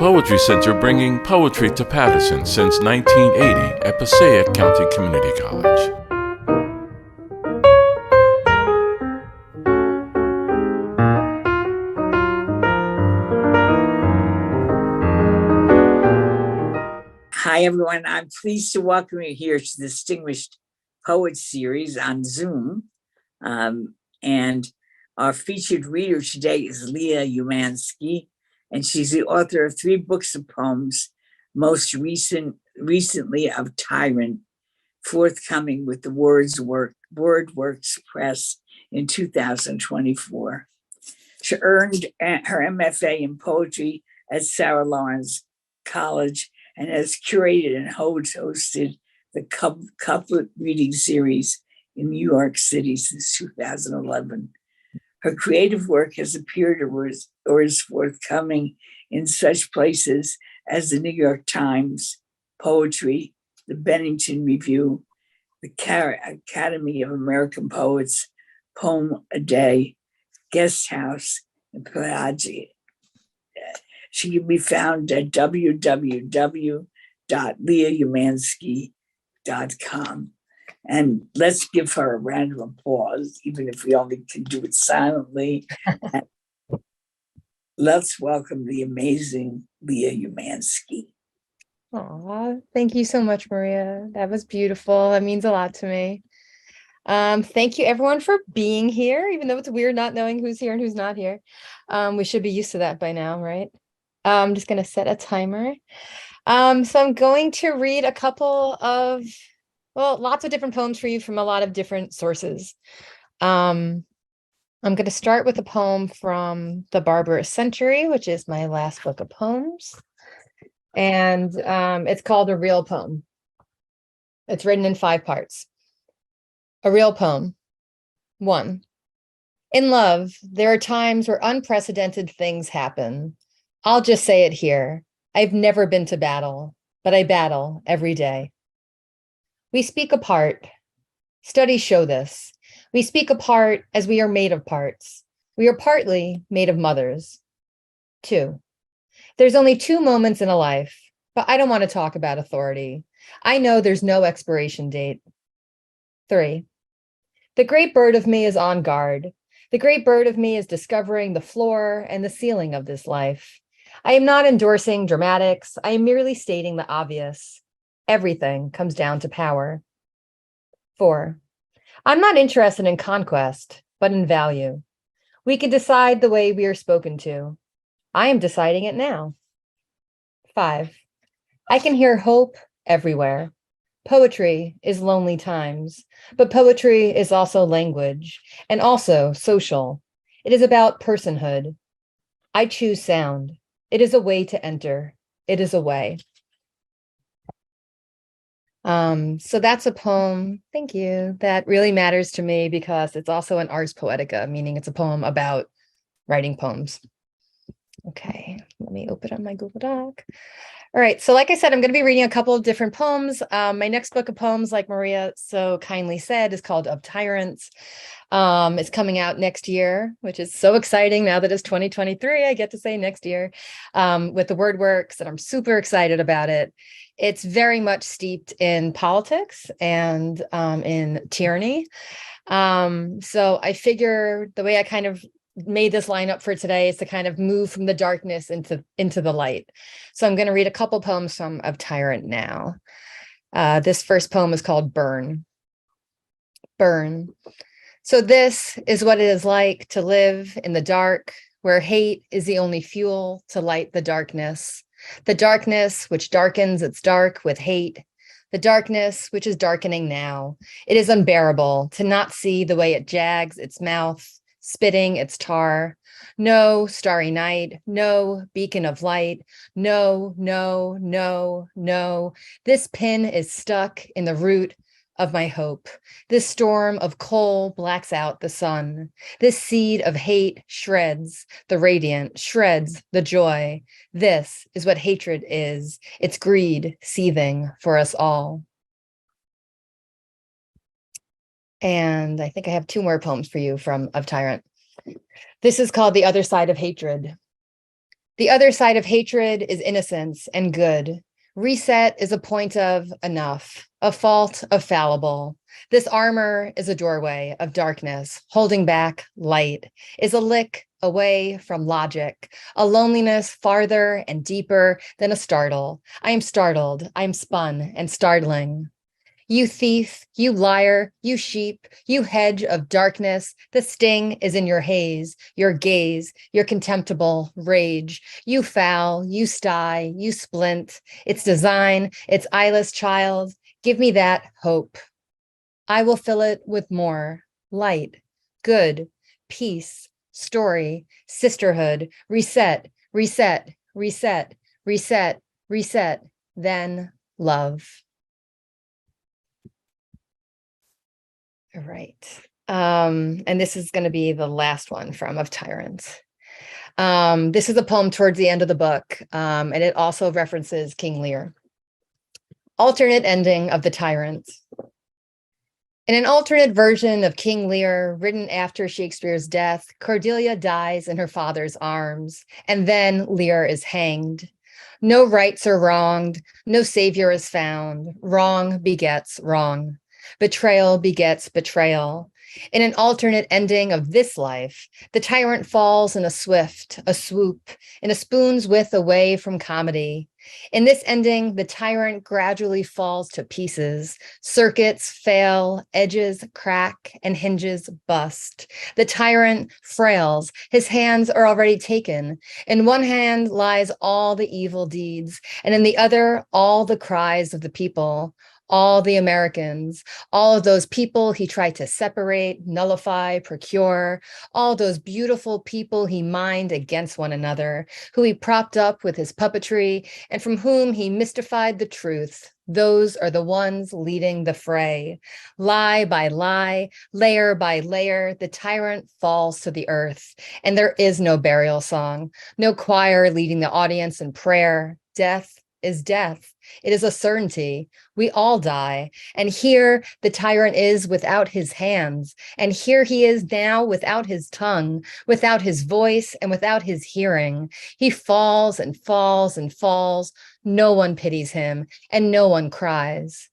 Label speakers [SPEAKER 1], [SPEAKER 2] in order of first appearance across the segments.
[SPEAKER 1] Poetry Center, bringing poetry to Paterson since 1980 at Passaic County Community College.
[SPEAKER 2] Hi, everyone. I'm pleased to welcome you here to the Distinguished Poets Series on Zoom. And our featured reader today is Leah Umansky, and she's the author of 3 books of poems, most recently of Tyrant, forthcoming with the WordWorks Press in 2024. She earned her MFA in poetry at Sarah Lawrence College and has curated and hosted the Couplet Reading Series in New York City since 2011. Her creative work has appeared or is forthcoming in such places as the New York Times, Poetry, the Bennington Review, the Academy of American Poets, Poem a Day, Guest House, and Pelagia. She can be found at www.leahumansky.com. And let's give her a round of applause, even if we only can do it silently. Let's welcome the amazing Leah Umansky.
[SPEAKER 3] Aw, thank you so much, Maria. That was beautiful. That means a lot to me. Thank you everyone for being here, even though it's weird not knowing who's here and who's not here. We should be used to that by now, right? I'm just going to set a timer. So I'm going to read a couple of, lots of different poems for you from a lot of different sources. I'm going to start with a poem from The Barbarous Century, which is my last book of poems. And it's called A Real Poem. It's written in 5 parts. A real poem. 1. In love, there are times where unprecedented things happen. I'll just say it here. I've never been to battle, but I battle every day. We speak apart. Studies show this. We speak apart as we are made of parts. We are partly made of mothers. 2. There's only 2 moments in a life, but I don't want to talk about authority. I know there's no expiration date. 3. The great bird of me is on guard. The great bird of me is discovering the floor and the ceiling of this life. I am not endorsing dramatics. I am merely stating the obvious. Everything comes down to power. 4. I'm not interested in conquest, but in value. We can decide the way we are spoken to. I am deciding it now. 5. I can hear hope everywhere. Poetry is lonely times, but poetry is also language and also social. It is about personhood. I choose sound. It is a way to enter. It is a way. So that's a poem, thank you, that really matters to me because it's also an ars poetica, meaning it's a poem about writing poems. Okay, let me open up my Google Doc. All right, so like I said, I'm going to be reading a couple of different poems. My next book of poems, like Maria so kindly said, is called Of Tyrants. It's coming out next year, which is so exciting now that it's 2023. I get to say next year with the WordWorks, and I'm super excited about it. It's very much steeped in politics and in tyranny. So I figure the way I kind of made this lineup for today is to kind of move from the darkness into the light. So I'm going to read a couple poems from Of Tyrant now. This first poem is called Burn. Burn. So this is what it is like to live in the dark, where hate is the only fuel to light the darkness which darkens its dark with hate, the darkness which is darkening now. It is unbearable to not see the way it jags its mouth, spitting its tar. No starry night, no beacon of light, no, no, no, no. This pin is stuck in the root of my hope. This storm of coal blacks out the sun. This seed of hate shreds the radiant, shreds the joy. This is what hatred is. It's greed seething for us all. And I think I have 2 more poems for you from Of Tyrant. This is called The Other Side of Hatred. The other side of hatred is innocence and good. Reset is a point of enough, a fault of fallible. This armor is a doorway of darkness, holding back light, is a lick away from logic, a loneliness farther and deeper than a startle. I am startled, I am spun and startling. You thief, you liar, you sheep, you hedge of darkness, the sting is in your haze, your gaze, your contemptible rage. You foul, you sty, you splint, its design, its eyeless child. Give me that hope. I will fill it with more light, good, peace, story, sisterhood, reset, reset, reset, reset, reset, then love. All right. And this is going to be the last one from Of Tyrants. This is a poem towards the end of the book, and it also references King Lear. Alternate ending of The Tyrant. In an alternate version of King Lear, written after Shakespeare's death, Cordelia dies in her father's arms, and then Lear is hanged. No rights are wronged, no savior is found. Wrong begets wrong. Betrayal begets betrayal. In an alternate ending of this life, the tyrant falls in a swift, a swoop, in a spoon's width away from comedy. In this ending, the tyrant gradually falls to pieces. Circuits fail, edges crack, and hinges bust. The tyrant frails. His hands are already taken. In one hand lies all the evil deeds, and in the other, all the cries of the people. All the Americans, all of those people he tried to separate, nullify, procure, all those beautiful people he mined against one another, who he propped up with his puppetry, and from whom he mystified the truth. Those are the ones leading the fray. Lie by lie, layer by layer, the tyrant falls to the earth, and there is no burial song, no choir leading the audience in prayer. Death is death. It is a certainty. We all die. And here the tyrant is without his hands. And here he is now without his tongue, without his voice, and without his hearing. He falls and falls and falls. No one pities him, and no one cries.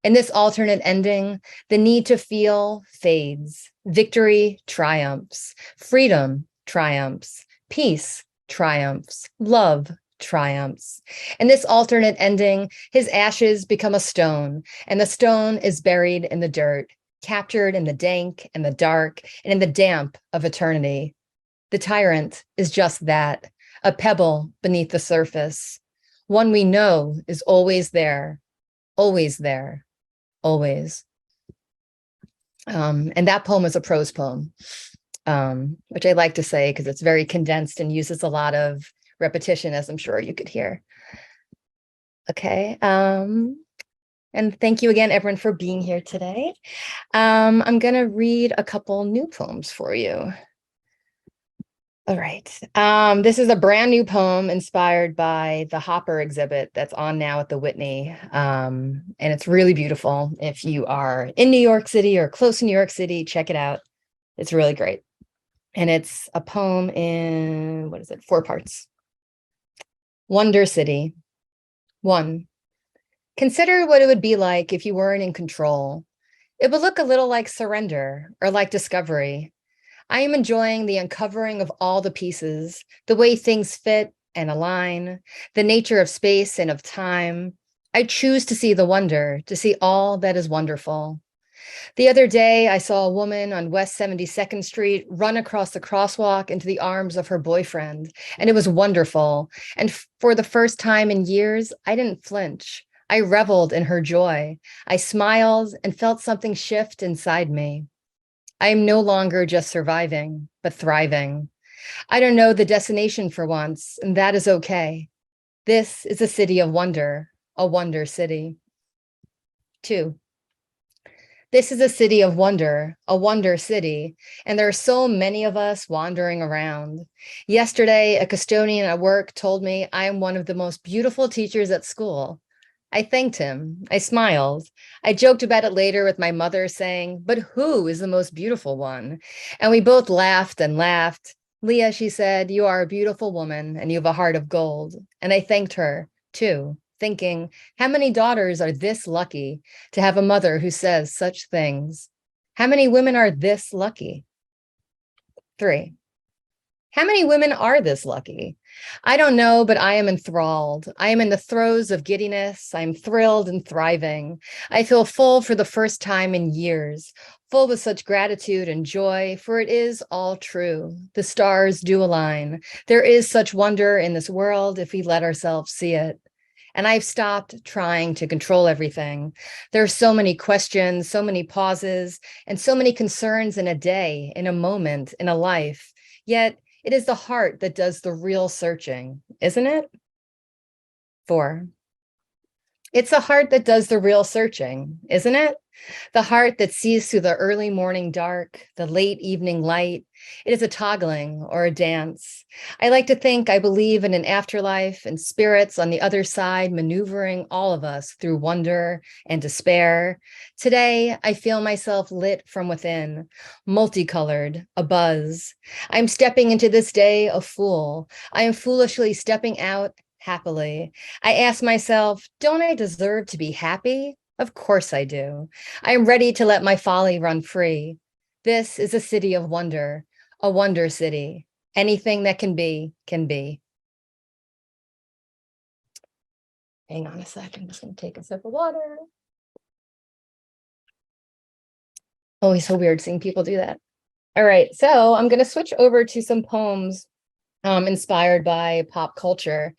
[SPEAKER 3] In this alternate ending, the need to feel fades. Victory triumphs. Freedom triumphs. Peace triumphs. Love triumphs. In this alternate ending, his ashes become a stone, and the stone is buried in the dirt, captured in the dank and the dark and in the damp of eternity. The tyrant is just that, a pebble beneath the surface, one we know is always there, always there, always. And that poem is a prose poem, which I like to say because it's very condensed and uses a lot of repetition, as I'm sure you could hear. Okay. And thank you again, everyone, for being here today. I'm going to read a couple new poems for you. All right. This is a brand new poem inspired by the Hopper exhibit that's on now at the Whitney. And it's really beautiful. If you are in New York City or close to New York City, check it out. It's really great. And it's a poem in, 4 parts. Wonder City. 1. Consider what it would be like if you weren't in control. It would look a little like surrender or like discovery. I am enjoying the uncovering of all the pieces, the way things fit and align, the nature of space and of time. I choose to see the wonder, to see all that is wonderful. The other day, I saw a woman on West 72nd Street run across the crosswalk into the arms of her boyfriend, and it was wonderful. And for the first time in years, I didn't flinch. I reveled in her joy. I smiled and felt something shift inside me. I am no longer just surviving, but thriving. I don't know the destination for once, and that is okay. This is a city of wonder, a wonder city. 2. This is a city of wonder, a wonder city, and there are so many of us wandering around. Yesterday, a custodian at work told me I am one of the most beautiful teachers at school. I thanked him. I smiled. I joked about it later with my mother saying, but who is the most beautiful one? And we both laughed and laughed. Leah, she said, you are a beautiful woman and you have a heart of gold. And I thanked her too, thinking, how many daughters are this lucky to have a mother who says such things? How many women are this lucky? 3. How many women are this lucky? I don't know, but I am enthralled. I am in the throes of giddiness. I'm thrilled and thriving. I feel full for the first time in years, full with such gratitude and joy, for it is all true. The stars do align. There is such wonder in this world if we let ourselves see it. And I've stopped trying to control everything. There are so many questions, so many pauses, and so many concerns in a day, in a moment, in a life. Yet it is the heart that does the real searching, isn't it? 4. It's the heart that does the real searching, isn't it? The heart that sees through the early morning dark, the late evening light. It is a toggling or a dance. I like to think I believe in an afterlife and spirits on the other side maneuvering all of us through wonder and despair. Today, I feel myself lit from within, multicolored, abuzz. I'm stepping into this day a fool. I am foolishly stepping out happily. I ask myself, don't I deserve to be happy? Of course I do. I am ready to let my folly run free. This is a city of wonder, a wonder city. Anything that can be, can be. Hang on a sec, I'm just going to take a sip of water. Always so weird seeing people do that. All right, so I'm going to switch over to some poems inspired by pop culture.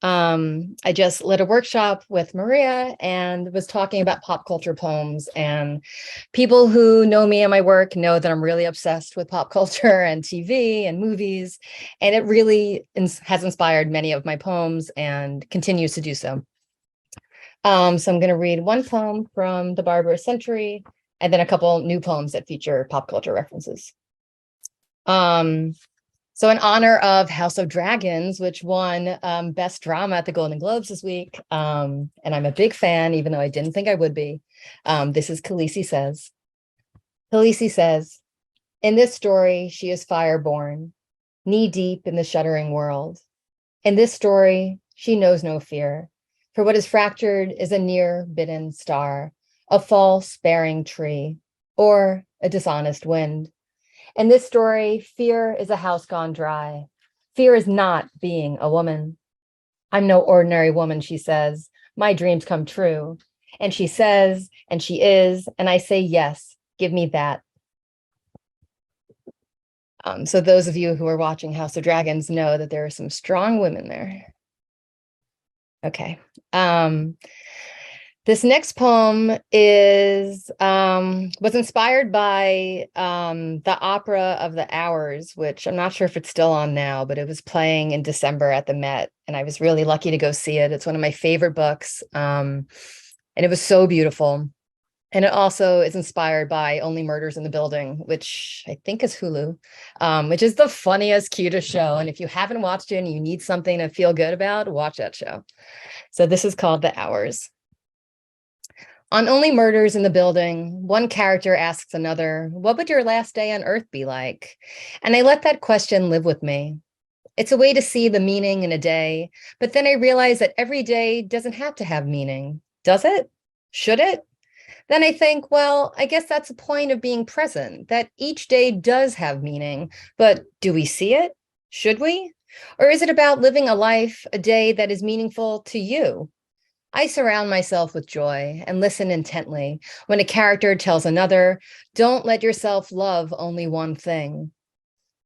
[SPEAKER 3] I just led a workshop with Maria and was talking about pop culture poems, and people who know me and my work know that I'm really obsessed with pop culture and TV and movies, and it really has inspired many of my poems and continues to do so. So I'm going to read one poem from the Barbarous Century and then a couple new poems that feature pop culture references. So in honor of House of Dragons, which won Best Drama at the Golden Globes this week, and I'm a big fan, even though I didn't think I would be, this is Khaleesi Says. Khaleesi says, in this story, she is fireborn, knee-deep in the shuddering world. In this story, she knows no fear, for what is fractured is a near-bidden star, a false bearing tree, or a dishonest wind. In this story, fear is a house gone dry. Fear is not being a woman. I'm no ordinary woman, she says. My dreams come true. And she says, and she is, and I say, yes, give me that. So those of you who are watching House of Dragons know that there are some strong women there. Okay. This next poem is was inspired by the opera of the Hours, which I'm not sure if it's still on now, but it was playing in December at the Met, and I was really lucky to go see it. It's one of my favorite books, and it was so beautiful. And it also is inspired by Only Murders in the Building, which I think is Hulu, which is the funniest, cutest show. And if you haven't watched it and you need something to feel good about, watch that show. So this is called The Hours. On Only Murders in the Building, one character asks another, what would your last day on Earth be like? And I let that question live with me. It's a way to see the meaning in a day, but then I realize that every day doesn't have to have meaning. Does it? Should it? Then I think, well, I guess that's the point of being present, that each day does have meaning, but do we see it? Should we? Or is it about living a life, a day that is meaningful to you? I surround myself with joy and listen intently when a character tells another, don't let yourself love only one thing.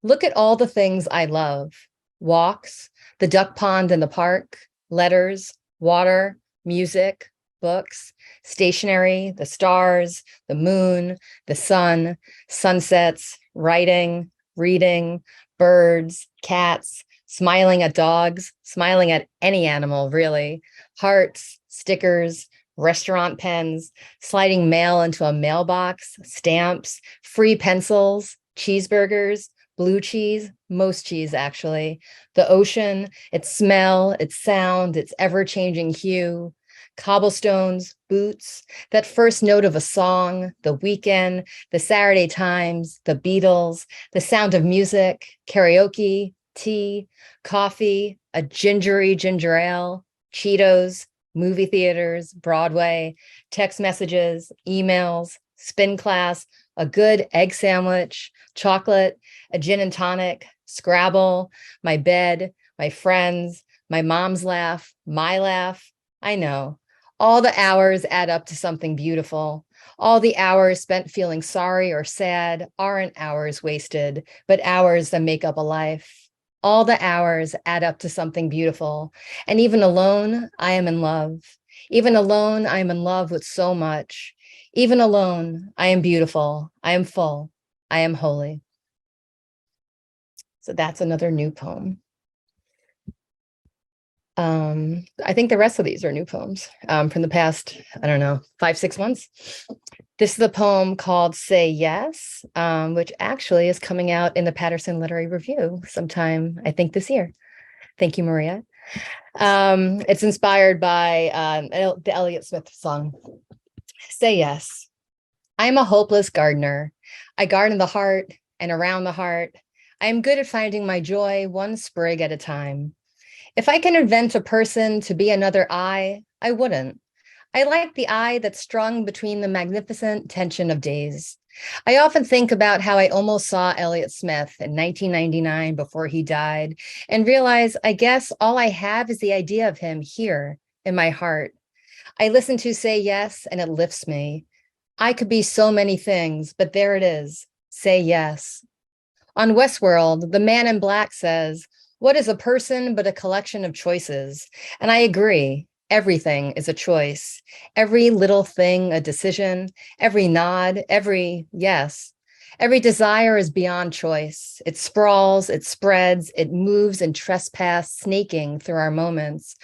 [SPEAKER 3] Look at all the things I love. Walks, the duck pond in the park, letters, water, music, books, stationery, the stars, the moon, the sun, sunsets, writing, reading, birds, cats, smiling at dogs, smiling at any animal, really, hearts, stickers, restaurant pens, sliding mail into a mailbox, stamps, free pencils, cheeseburgers, blue cheese, most cheese, actually, the ocean, its smell, its sound, its ever-changing hue, cobblestones, boots, that first note of a song, the weekend, the Saturday Times, the Beatles, the sound of music, karaoke, tea, coffee, a gingery ginger ale, Cheetos, movie theaters, Broadway, text messages, emails, spin class, a good egg sandwich, chocolate, a gin and tonic, Scrabble, my bed, my friends, my mom's laugh, my laugh. I know. All the hours add up to something beautiful. All the hours spent feeling sorry or sad aren't hours wasted, but hours that make up a life. All the hours add up to something beautiful. And even alone, I am in love. Even alone, I am in love with so much. Even alone, I am beautiful. I am full. I am holy. So that's another new poem. I think the rest of these are new poems from the past, I don't know, 5-6 months. This is a poem called Say Yes, which actually is coming out in the Paterson Literary Review sometime, I think, this year. Thank you, Maria. It's inspired by the Elliott Smith song. Say yes. I am a hopeless gardener. I garden the heart and around the heart. I am good at finding my joy one sprig at a time. If I can invent a person to be another I wouldn't. I like the I that's strung between the magnificent tension of days. I often think about how I almost saw Elliott Smith in 1999 before he died and realize I guess all I have is the idea of him here in my heart. I listen to Say Yes and it lifts me. I could be so many things, but there it is. Say yes. On Westworld, the man in black says, "What is a person but a collection of choices?" And I agree. Everything is a choice. Every little thing, a decision. Every nod, every yes. Every desire is beyond choice. It sprawls, it spreads, it moves and trespass, snaking through our moments.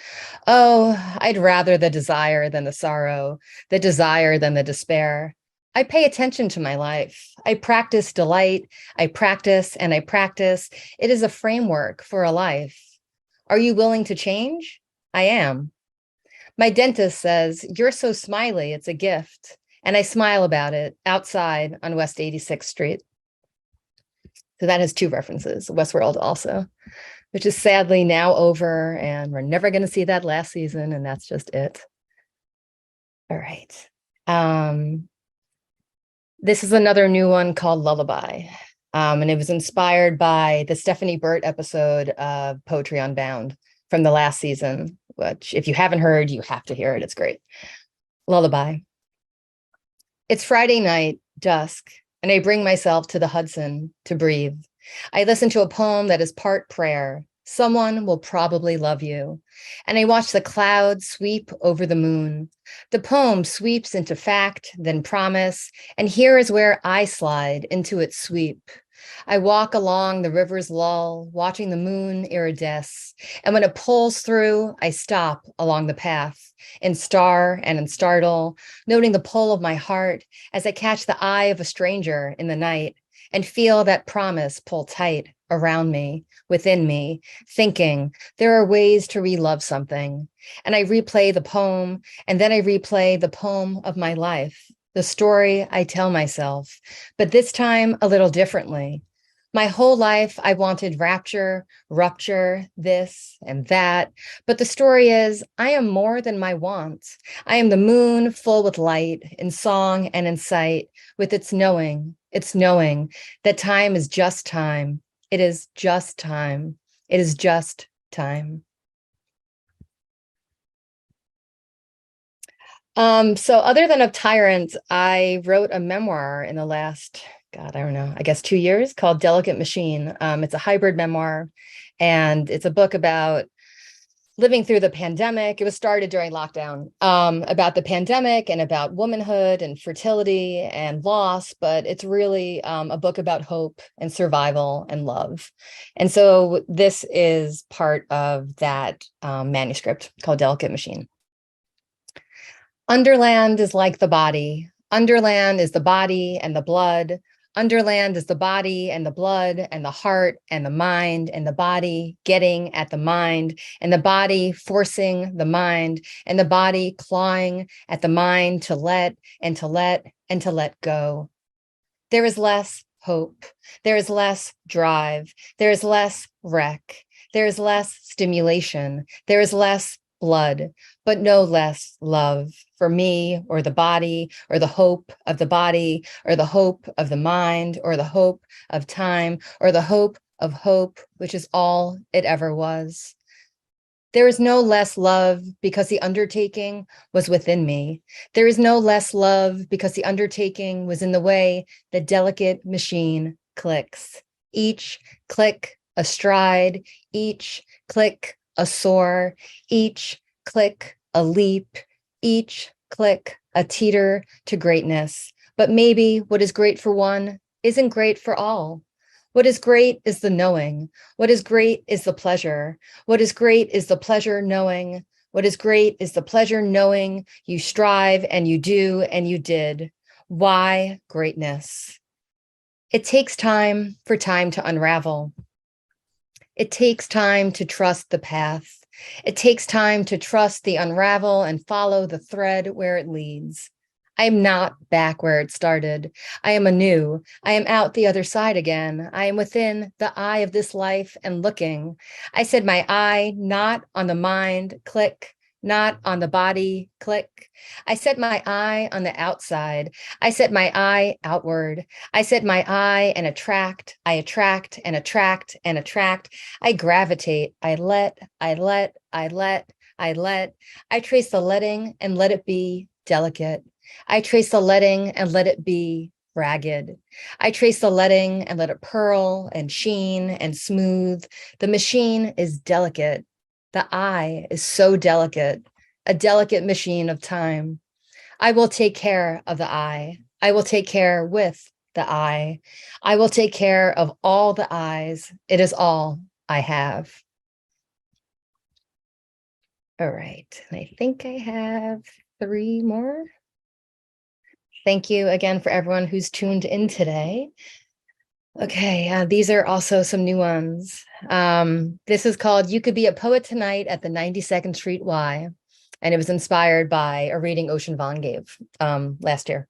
[SPEAKER 3] Oh, I'd rather the desire than the sorrow, the desire than the despair. I pay attention to my life. I practice delight. I practice and I practice. It is a framework for a life. Are you willing to change? I am. My dentist says, "You're so smiley, it's a gift." And I smile about it outside on West 86th Street. So that has 2 references, Westworld also, which is sadly now over and we're never going to see that last season. And that's just it. All right. This is another new one called Lullaby. And it was inspired by the Stephanie Burt episode of Poetry Unbound from the last season, which if you haven't heard, you have to hear it. It's great. Lullaby. It's Friday night, dusk, and I bring myself to the Hudson to breathe. I listen to a poem that is part prayer. Someone will probably love you. And I watch the clouds sweep over the moon. The poem sweeps into fact, then promise, and here is where I slide into its sweep. I walk along the river's lull, watching the moon iridesce, and when it pulls through, I stop along the path, in star and in startle, noting the pull of my heart as I catch the eye of a stranger in the night and feel that promise pull tight around me, within me, thinking there are ways to re-love something. And I replay the poem, and then I replay the poem of my life, the story I tell myself, but this time a little differently. My whole life, I wanted rapture, rupture, this and that. But the story is, I am more than my wants. I am the moon full with light, in song and in sight, with its knowing that time is just time. It is just time. It is just time. So other than Of Tyrants, I wrote a memoir in the last, God, I don't know, I guess 2 years called Delicate Machine. It's a hybrid memoir, and it's a book about living through the pandemic. It was started during lockdown, about the pandemic and about womanhood and fertility and loss, but it's really a book about hope and survival and love. And so this is part of that manuscript called Delicate Machine. Underland is like the body. Underland is the body and the blood. Underland is the body and the blood and the heart and the mind and the body getting at the mind and the body forcing the mind and the body clawing at the mind to let and to let and to let go. There is less hope. There is less drive. There is less wreck. There is less stimulation. There is less blood, but no less love for me or the body or the hope of the body or the hope of the mind or the hope of time or the hope of hope, which is all it ever was. There is no less love because the undertaking was within me. There is no less love because the undertaking was in the way the delicate machine clicks. Each click a stride, each click a soar, each click a leap, each click a teeter to greatness. But maybe what is great for one isn't great for all. What is great is the knowing. What is great is the pleasure. What is great is the pleasure knowing. What is great is the pleasure knowing you strive and you do and you did. Why greatness? It takes time for time to unravel. It takes time to trust the path. It takes time to trust the unravel and follow the thread where it leads. I am not back where it started. I am anew. I am out the other side again. I am within the eye of this life and looking. I said my eye, not on the mind, click, not on the body, click. I set my eye on the outside. I set my eye outward. I set my eye and attract. I attract and attract and attract. I gravitate. I let. I trace the letting and let it be delicate. I trace the letting and let it be ragged. I trace the letting and let it purl and sheen and smooth. The machine is delicate. The eye is so delicate, a delicate machine of time. I will take care of the eye. I will take care with the eye. I will take care of all the eyes. It is all I have. All right, and I think I have 3 more. Thank you again for everyone who's tuned in today. Okay, these are also some new ones. This is called You Could Be a Poet Tonight at the 92nd Street Y, and it was inspired by a reading Ocean Vuong gave last year.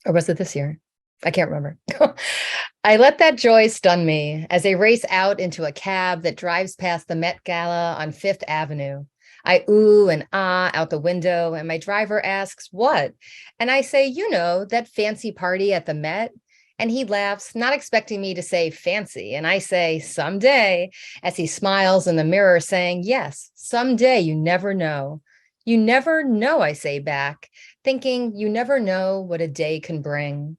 [SPEAKER 3] Or was it this year? I can't remember. I let that joy stun me as I race out into a cab that drives past the Met Gala on 5th Avenue. I ooh and ah out the window, and my driver asks, what? And I say, you know, that fancy party at the Met. And he laughs, not expecting me to say fancy. And I say, someday, as he smiles in the mirror, saying, yes, someday, you never know. You never know, I say back, thinking you never know what a day can bring.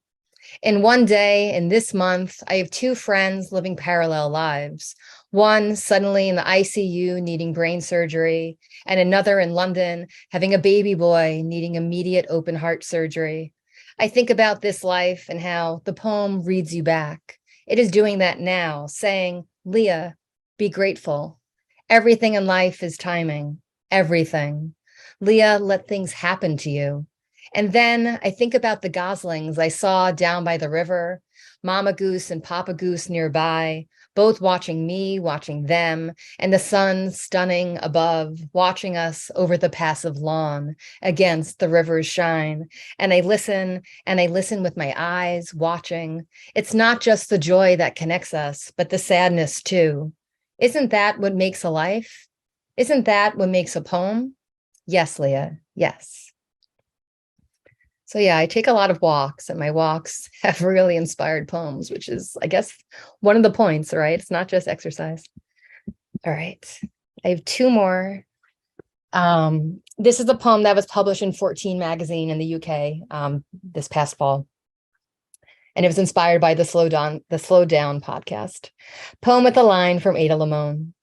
[SPEAKER 3] In one day, in this month, I have 2 friends living parallel lives. One suddenly in the ICU needing brain surgery, and another in London having a baby boy needing immediate open heart surgery. I think about this life and how the poem reads you back. It is doing that now, saying, Leah, be grateful. Everything in life is timing, everything. Leah, let things happen to you. And then I think about the goslings I saw down by the river, Mama Goose and Papa Goose nearby, both watching me, watching them, and the sun stunning above, watching us over the passive lawn against the river's shine. And I listen with my eyes, watching. It's not just the joy that connects us, but the sadness too. Isn't that what makes a life? Isn't that what makes a poem? Yes, Leah, yes. So yeah, I take a lot of walks, and my walks have really inspired poems, which is, I guess, one of the points, right? It's not just exercise. All right, I have 2 more. This is a poem that was published in 14 magazine in the UK this past fall. And it was inspired by the Slow Down podcast. Poem with a line from Ada Limon.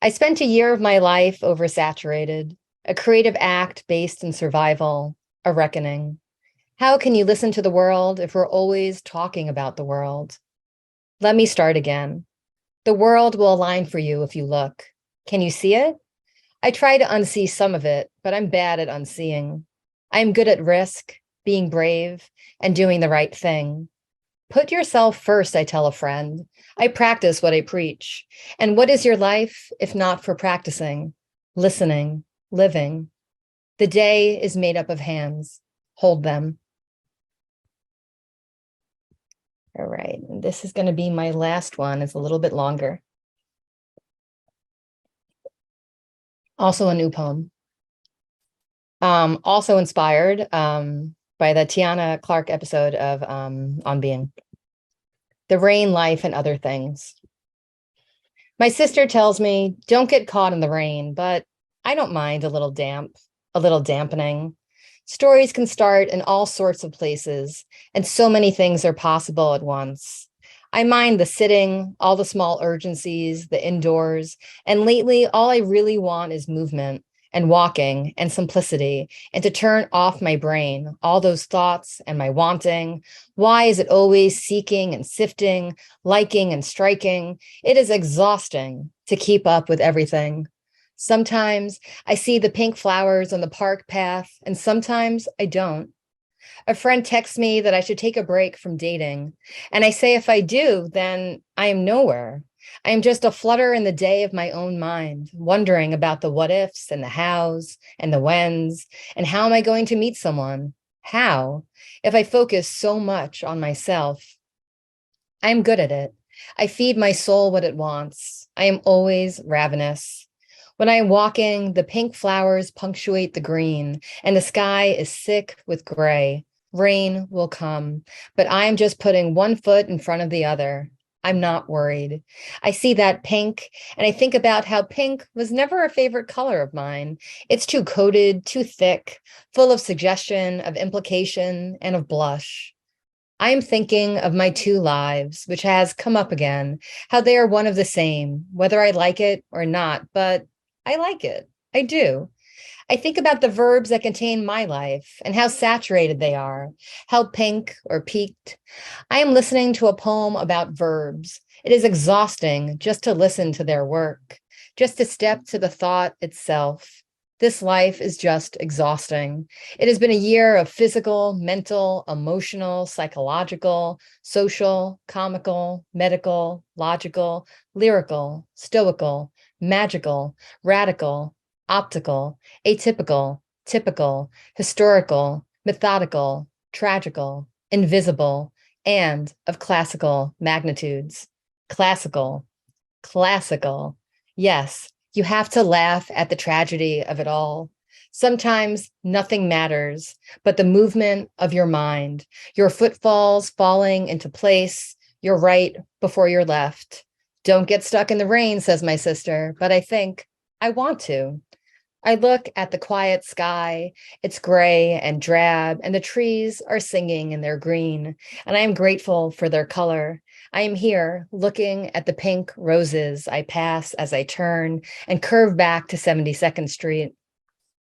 [SPEAKER 3] I spent a year of my life oversaturated, a creative act based in survival, a reckoning. How can you listen to the world if we're always talking about the world? Let me start again. The world will align for you if you look. Can you see it? I try to unsee some of it, but I'm bad at unseeing. I am good at risk, being brave, and doing the right thing. Put yourself first, I tell a friend. I practice what I preach. And what is your life if not for practicing, listening, living? The day is made up of hands. Hold them. All right, and this is going to be my last one. It's a little bit longer. Also a new poem. Also inspired by the Tiana Clark episode of On Being. The rain, life, and other things. My sister tells me, don't get caught in the rain, but I don't mind a little damp, a little dampening. Stories can start in all sorts of places, and so many things are possible at once. I mind the sitting, all the small urgencies, the indoors, and lately all I really want is movement and walking and simplicity, and to turn off my brain, all those thoughts and my wanting. Why is it always seeking and sifting, liking and striking? It is exhausting to keep up with everything. Sometimes I see the pink flowers on the park path, and sometimes I don't. A friend texts me that I should take a break from dating, and I say if I do, then I am nowhere. I am just a flutter in the day of my own mind, wondering about the what ifs and the hows and the whens, and how am I going to meet someone? How? If I focus so much on myself. I am good at it. I feed my soul what it wants. I am always ravenous. When I am walking, the pink flowers punctuate the green, and the sky is thick with gray. Rain will come, but I am just putting one foot in front of the other. I'm not worried. I see that pink, and I think about how pink was never a favorite color of mine. It's too coated, too thick, full of suggestion, of implication, and of blush. I am thinking of my two lives, which has come up again, how they are one of the same, whether I like it or not, but I like it. I do. I think about the verbs that contain my life and how saturated they are, how pink or peaked. I am listening to a poem about verbs. It is exhausting just to listen to their work, just to step to the thought itself. This life is just exhausting. It has been a year of physical, mental, emotional, psychological, social, comical, medical, logical, lyrical, stoical, magical, radical, optical, atypical, typical, historical, methodical, tragical, invisible, and of classical magnitudes. Classical, classical. Yes, you have to laugh at the tragedy of it all. Sometimes nothing matters but the movement of your mind, your footfalls falling into place, your right before your left. Don't get stuck in the rain, says my sister, but I think I want to. I look at the quiet sky. It's gray and drab, and the trees are singing in their green, and I am grateful for their color. I am here looking at the pink roses I pass as I turn and curve back to 72nd Street.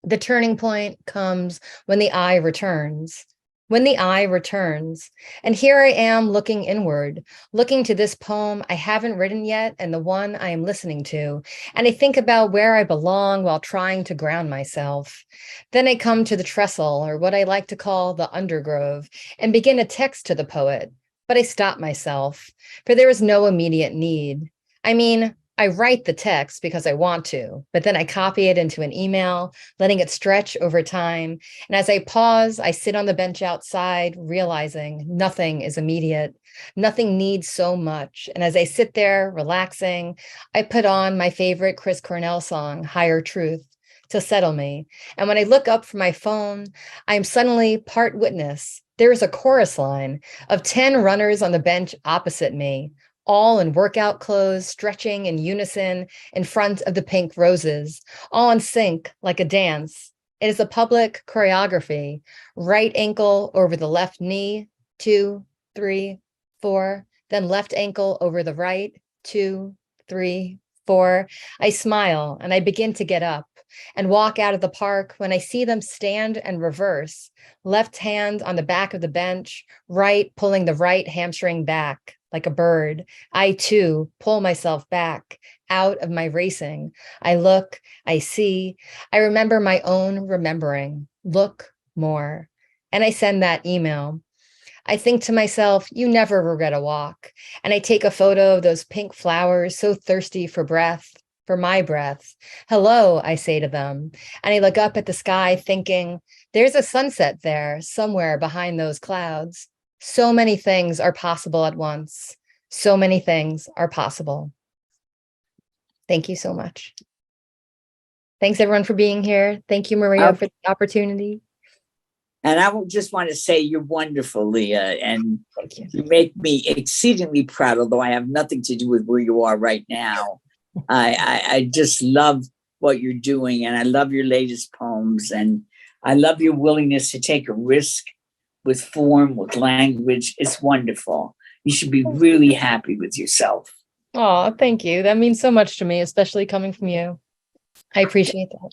[SPEAKER 3] The turning point comes when the eye returns. When the eye returns. And here I am looking inward, looking to this poem I haven't written yet and the one I am listening to. And I think about where I belong while trying to ground myself. Then I come to the trestle, or what I like to call the undergrove, and begin a text to the poet. But I stop myself, for there is no immediate need. I mean, I write the text because I want to, but then I copy it into an email, letting it stretch over time. And as I pause, I sit on the bench outside, realizing nothing is immediate. Nothing needs so much. And as I sit there, relaxing, I put on my favorite Chris Cornell song, Higher Truth, to settle me. And when I look up from my phone, I am suddenly part witness. There is a chorus line of 10 runners on the bench opposite me, all in workout clothes, stretching in unison in front of the pink roses, all in sync like a dance. It is a public choreography. Right ankle over the left knee, 2, 3, 4, then left ankle over the right, 2, 3, 4. I smile and I begin to get up and walk out of the park when I see them stand and reverse, left hand on the back of the bench, right pulling the right hamstring back. Like a bird, I too pull myself back out of my racing. I look, I see, I remember my own remembering. Look more. And I send that email. I think to myself, you never regret a walk. And I take a photo of those pink flowers, so thirsty for breath, for my breath. Hello, I say to them. And I look up at the sky thinking, there's a sunset there, somewhere behind those clouds. So many things are possible at once. So many things are possible. Thank you so much. Thanks everyone for being here. Thank you, Maria, for the opportunity.
[SPEAKER 2] And I just want to say you're wonderful, Leah, and
[SPEAKER 3] Thank you.
[SPEAKER 2] you make me exceedingly proud, although I have nothing to do with where you are right now. I just love what you're doing, and I love your latest poems, and I love your willingness to take a risk with form, with language. It's wonderful. You should be really happy with yourself.
[SPEAKER 3] Oh, thank you. That means so much to me, especially coming from you. I appreciate that.